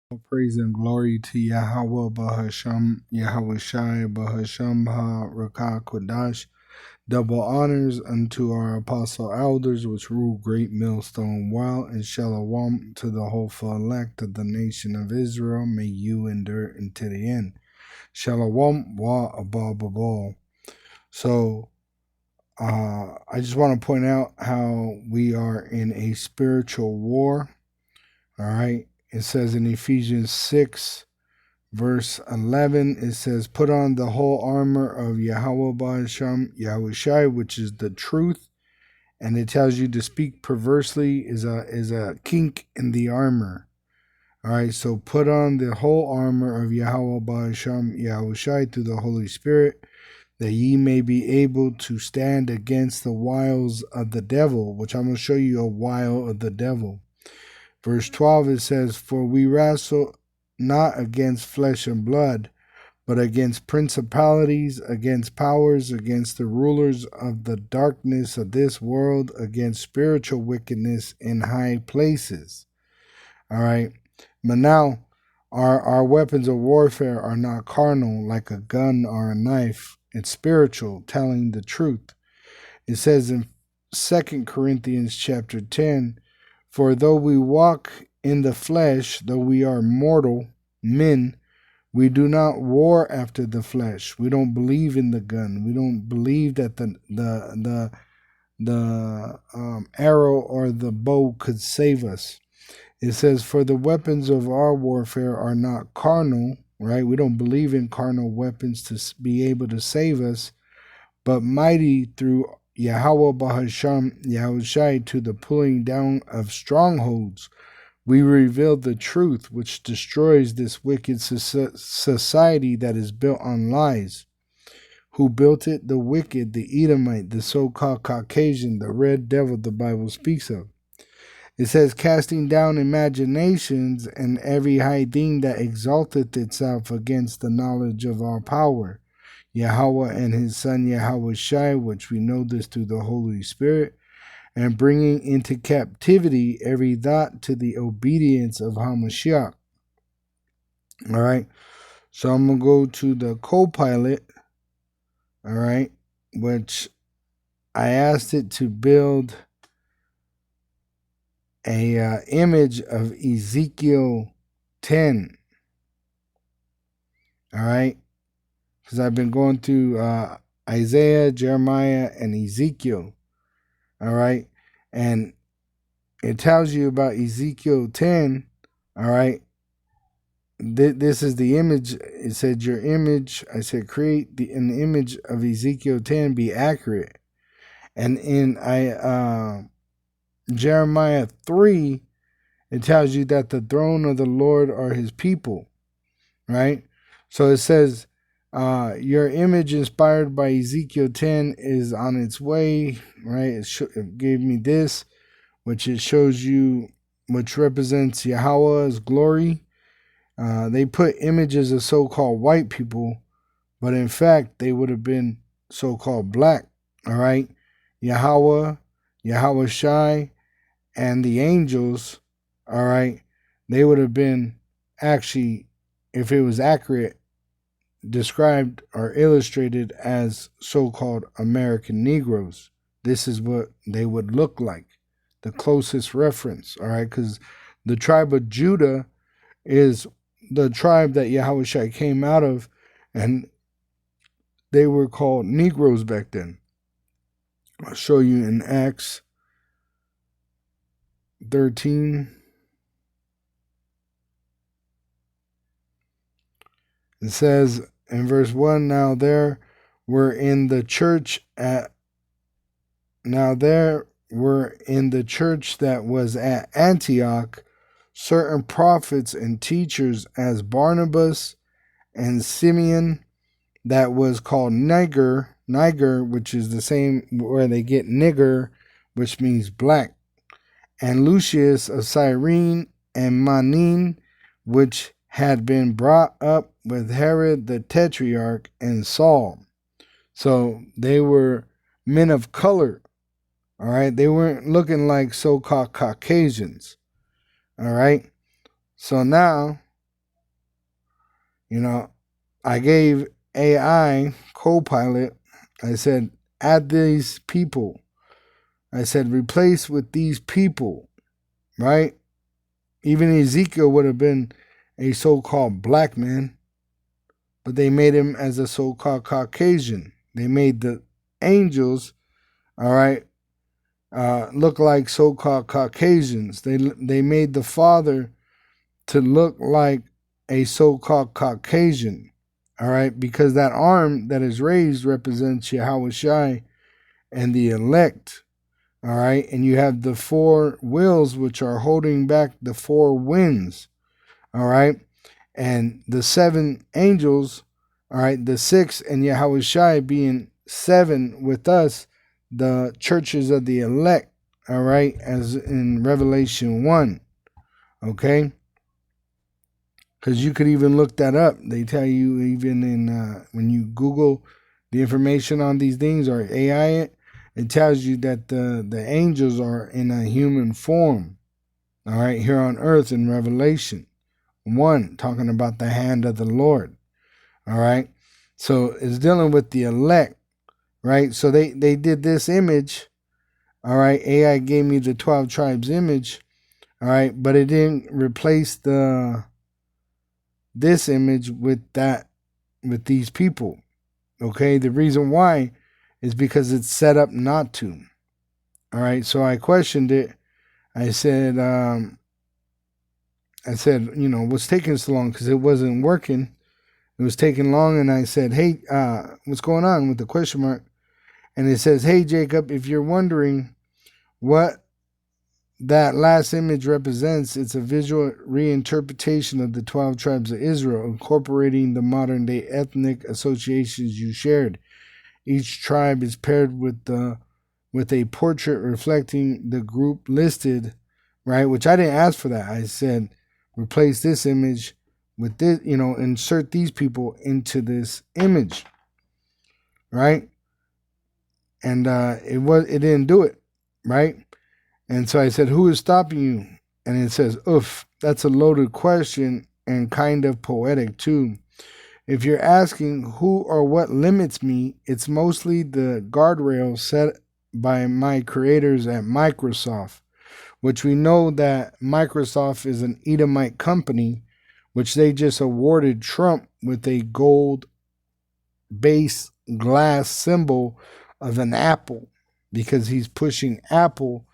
All praise and glory to Yahawah Bahasham, Yahweh Shai Bahasham Ha Rakah Kodash. Double honors unto our apostle elders, which rule great millstone while, and shalom to the hopeful elect of the nation of Israel. May you endure unto the end. Shalom wa abal. So, I just want to point out how we are in a spiritual war. All right. It says in Ephesians 6, verse 11, it says, put on the whole armor of Yahawah Ba'asham, Yahweh Shai, which is the truth. And it tells you to speak perversely is a kink in the armor. All right, so put on the whole armor of Yahawah Ba'asham, Yahweh Shai through the Holy Spirit, that ye may be able to stand against the wiles of the devil, which I'm going to show you a wile of the devil. Verse 12, it says, for we wrestle not against flesh and blood, but against principalities, against powers, against the rulers of the darkness of this world, against spiritual wickedness in high places. All right. But now, our weapons of warfare are not carnal, like a gun or a knife. It's spiritual, telling the truth. It says in 2 Corinthians chapter 10, for though we walk in the flesh, though we are mortal men, we do not war after the flesh. We don't believe in the gun. We don't believe that the arrow or the bow could save us. It says, for the weapons of our warfare are not carnal, right? We don't believe in carnal weapons to be able to save us, but mighty through Yahawah Bahasham, Yahweh Shai, to the pulling down of strongholds. We reveal the truth, which destroys this wicked society that is built on lies. Who built it? The wicked, the Edomite, the so-called Caucasian, the red devil the Bible speaks of. It says, casting down imaginations and every high thing that exalteth itself against the knowledge of our power. Yahawah and his son Yahweh Shai, which we know this through the Holy Spirit, and bringing into captivity every thought to the obedience of Hamashiach. All right, so I'm going to go to the co-pilot, all right, which I asked it to build a image of Ezekiel 10, all right, because I've been going through Isaiah, Jeremiah, and Ezekiel, all right, and it tells you about Ezekiel 10, all right. This is the image. It said your image. I said create an image of Ezekiel 10 be accurate. And in Jeremiah 3, it tells you that the throne of the Lord are his people, right? So it says your image inspired by Ezekiel 10 is on its way, right? It gave me this, which it shows you, which represents Yahawah's glory. They put images of so-called white people, but in fact, they would have been so-called black, all right? Yahawah, Yahweh Shai, and the angels, all right, they would have been actually, if it was accurate, described or illustrated as so-called American Negroes. This is what they would look like, the closest reference, all right? Because the tribe of Judah is the tribe that Yahweh Shai came out of, and they were called Negroes back then. I'll show you in Acts 13. It says in verse 1, now there were in the church that was at Antioch certain prophets and teachers, as Barnabas and Simeon, that was called Niger, which is the same where they get nigger, which means black, and Lucius of Cyrene, and Manin, which had been brought up with Herod the Tetrarch and Saul. So they were men of color, all right? They weren't looking like so-called Caucasians, all right? So now You know, I gave AI Copilot, I said, add these people. I said, replace with these people, right? Even Ezekiel would have been a so called black man, but they made him as a so called Caucasian. They made the angels, all right, look like so called Caucasians. They made the Father to look like a so called Caucasian, all right, because that arm that is raised represents Yahawah and the elect. All right. And you have the four wheels which are holding back the four winds. All right. And the seven angels, all right, the six and Yahawah being seven with us, the churches of the elect, all right, as in Revelation 1. Okay. Because you could even look that up. They tell you even in when you Google the information on these things or AI it tells you that the angels are in a human form. All right, here on earth in Revelation 1, talking about the hand of the Lord. All right, so it's dealing with the elect, right? So they did this image. All right, AI gave me the 12 tribes image. All right, but it didn't replace this image with these people. Okay, the reason why is because it's set up not to. All right, so I questioned it. I said, what's taking so long? Because it wasn't working. It was taking long, and I said, hey, what's going on with the question mark? And it says, hey, Jacob, if you're wondering what that last image represents, it's a visual reinterpretation of the 12 tribes of Israel, incorporating the modern day ethnic associations you shared. Each tribe is paired with a portrait reflecting the group listed, right? Which I didn't ask for that. I said, replace this image with this, insert these people into this image, right? And it didn't do it, right? And so I said, who is stopping you? And it says, oof, that's a loaded question and kind of poetic too. If you're asking who or what limits me, it's mostly the guardrails set by my creators at Microsoft, which we know that Microsoft is an Edomite company, which they just awarded Trump with a gold base glass symbol of an apple because he's pushing Apple,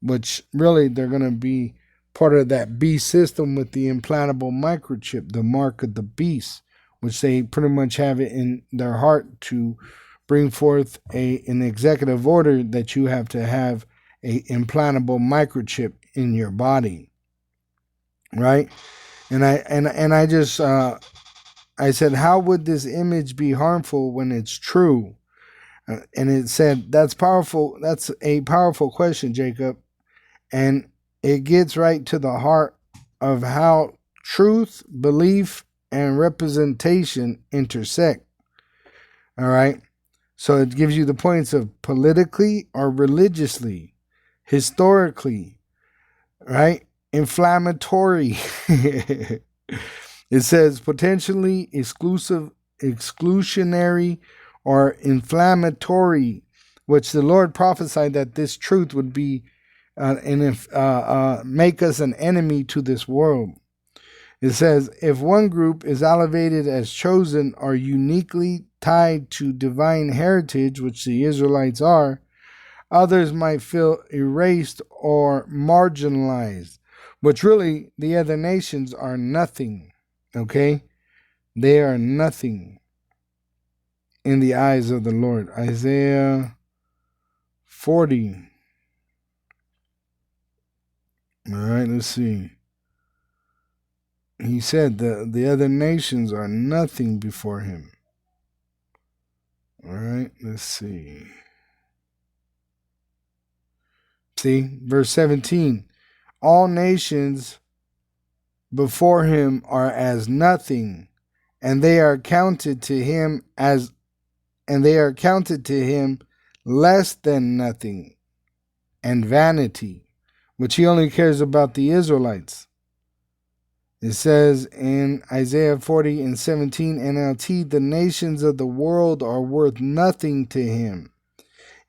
which really they're going to be part of that beast system with the implantable microchip, the mark of the beast, which they pretty much have it in their heart to bring forth an executive order that you have to have a implantable microchip in your body, right? And I just I said, how would this image be harmful when it's true? And it said, that's powerful. That's a powerful question, Jacob. And it gets right to the heart of how truth, belief, and representation intersect. All right. So it gives you the points of politically or religiously, historically, right? Inflammatory. It says potentially exclusionary, or inflammatory, which the Lord prophesied that this truth would be make us an enemy to this world. It says, if one group is elevated as chosen or uniquely tied to divine heritage, which the Israelites are, others might feel erased or marginalized, which really the other nations are nothing. Okay? They are nothing in the eyes of the Lord. Isaiah 40. All right, let's see. He said the other nations are nothing before him. All right, let's see. See, verse 17. All nations before him are as nothing, and they are counted to him less than nothing and vanity, which he only cares about the Israelites. It says in Isaiah 40 and 17 NLT, the nations of the world are worth nothing to him.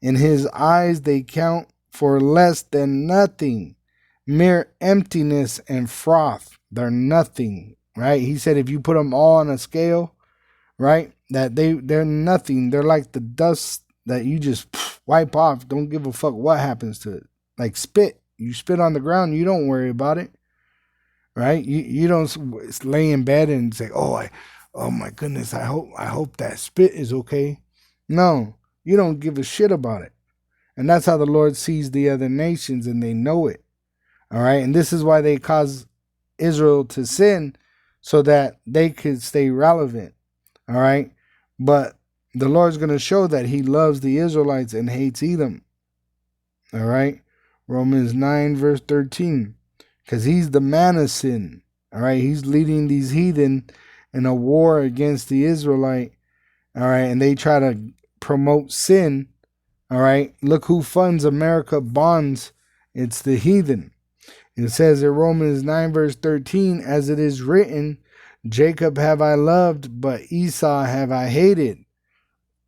In his eyes they count for less than nothing, mere emptiness and froth. They're nothing, right? He said if you put them all on a scale, right, that they're nothing. They're like the dust that you just wipe off. Don't give a fuck what happens to it. Like spit. You spit on the ground, you don't worry about it, right? You don't lay in bed and say, oh my goodness, I hope that spit is okay. No, you don't give a shit about it. And that's how the Lord sees the other nations, and they know it. All right. And this is why they cause Israel to sin, so that they could stay relevant. All right. But the Lord's going to show that he loves the Israelites and hates Edom. All right. Romans 9, verse 13. Because he's the man of sin. All right. He's leading these heathen in a war against the Israelite. All right. And they try to promote sin. All right. Look who funds America bonds. It's the heathen. It says in Romans 9, verse 13, as it is written, Jacob have I loved, but Esau have I hated.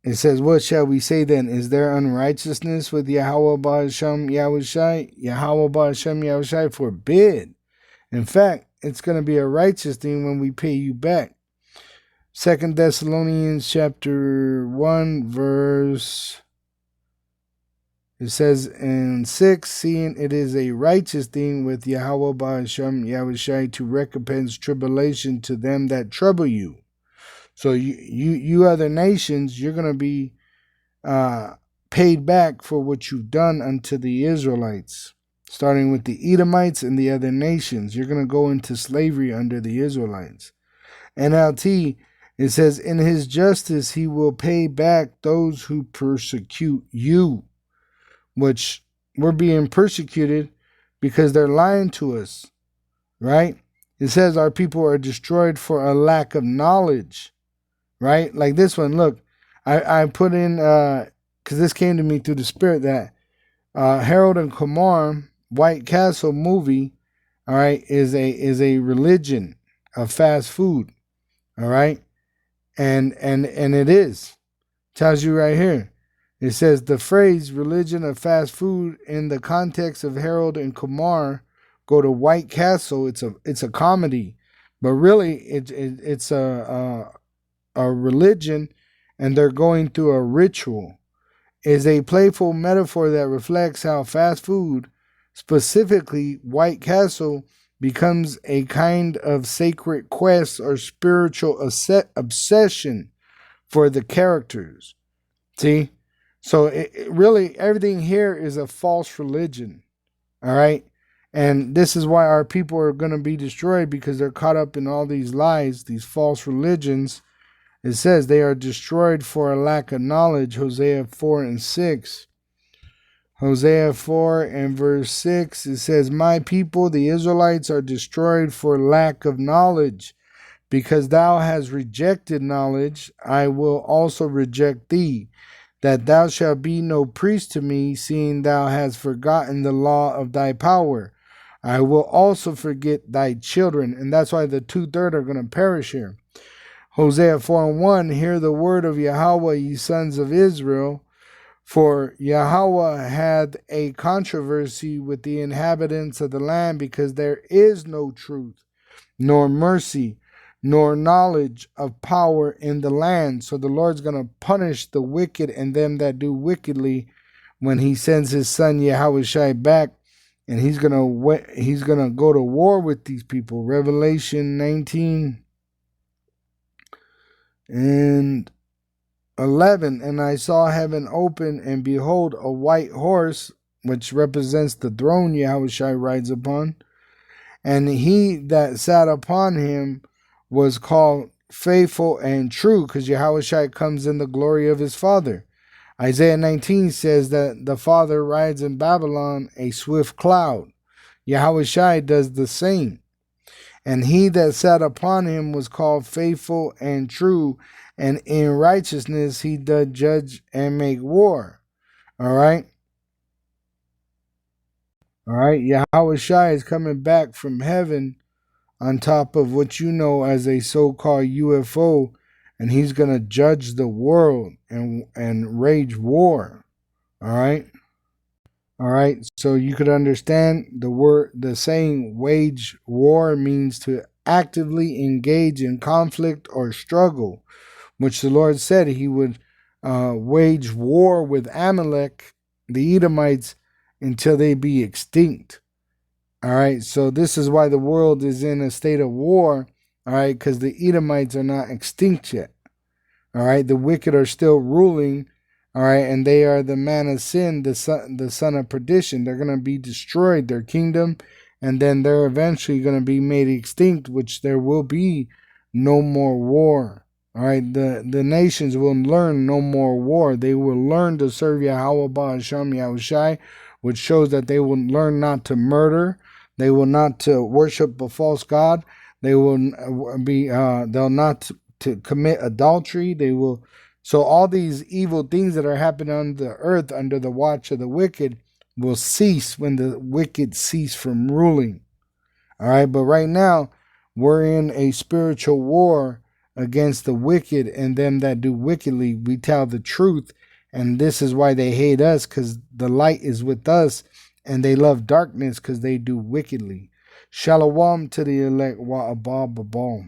It says, what shall we say then? Is there unrighteousness with Yahawah Ba'Hashem Yahushai? Yahawah Ba'Hashem Yahushai forbid. In fact, it's going to be a righteous thing when we pay you back. 2 Thessalonians chapter 1, verse... It says in 6, seeing it is a righteous thing with Yahawah Ba'Hashem Yahushai to recompense tribulation to them that trouble you. So you other nations, you're going to be paid back for what you've done unto the Israelites. Starting with the Edomites and the other nations, you're going to go into slavery under the Israelites. NLT, it says, in his justice he will pay back those who persecute you. Which we're being persecuted because they're lying to us, right? It says our people are destroyed for a lack of knowledge, right? Like this one, look, I put in, because this came to me through the Spirit, that Harold and Kumar White Castle movie, all right, is a religion of fast food, all right? And it is. Tells you right here. It says the phrase religion of fast food in the context of Harold and Kumar go to White Castle. It's a comedy, but really it's a religion, and they're going through a ritual. Is a playful metaphor that reflects how fast food, specifically White Castle, becomes a kind of sacred quest or spiritual obsession for the characters. See? So it really, everything here is a false religion, all right? And this is why our people are going to be destroyed, because they're caught up in all these lies, these false religions. It says they are destroyed for a lack of knowledge, Hosea 4 and 6. Hosea 4 and verse 6, it says, my people, the Israelites, are destroyed for lack of knowledge. Because thou hast rejected knowledge, I will also reject thee, that thou shalt be no priest to me, seeing thou hast forgotten the law of thy power. I will also forget thy children. And that's why the 2/3 are going to perish here. Hosea 4 and 1, hear the word of Yahawah, ye sons of Israel. For Yahawah had a controversy with the inhabitants of the land, because there is no truth, nor mercy, nor knowledge of power in the land. So the Lord's going to punish the wicked and them that do wickedly when he sends his son Yahushai back, and he's going to go to war with these people. Revelation 19 and 11, and I saw heaven open, and behold, a white horse, which represents the throne Yahushai rides upon, and he that sat upon him was called faithful and true, because Yahushua comes in the glory of his Father. Isaiah 19 says that the Father rides in Babylon a swift cloud. Yahushua does the same. And he that sat upon him was called faithful and true, and in righteousness he doth judge and make war. All right? All right? Yahushua is coming back from heaven, on top of what you know as a so-called UFO, and he's going to judge the world and rage war. All right? All right? So you could understand the saying wage war means to actively engage in conflict or struggle, which the Lord said he would wage war with Amalek, the Edomites, until they be extinct. All right, so this is why the world is in a state of war. All right, because the Edomites are not extinct yet. All right, the wicked are still ruling. All right, and they are the man of sin, the son of perdition. They're going to be destroyed, their kingdom, and then they're eventually going to be made extinct, which there will be no more war. All right, the nations will learn no more war. They will learn to serve Yahawah Ba'asham Yahushai, which shows that they will learn not to murder. They will not to worship a false god. They will be. They'll not to commit adultery. They will. So all these evil things that are happening on the earth under the watch of the wicked will cease when the wicked cease from ruling. All right, but right now we're in a spiritual war against the wicked and them that do wickedly. We tell the truth, and this is why they hate us, because the light is with us, and they love darkness because they do wickedly. Shalom to the elect wa abba babam.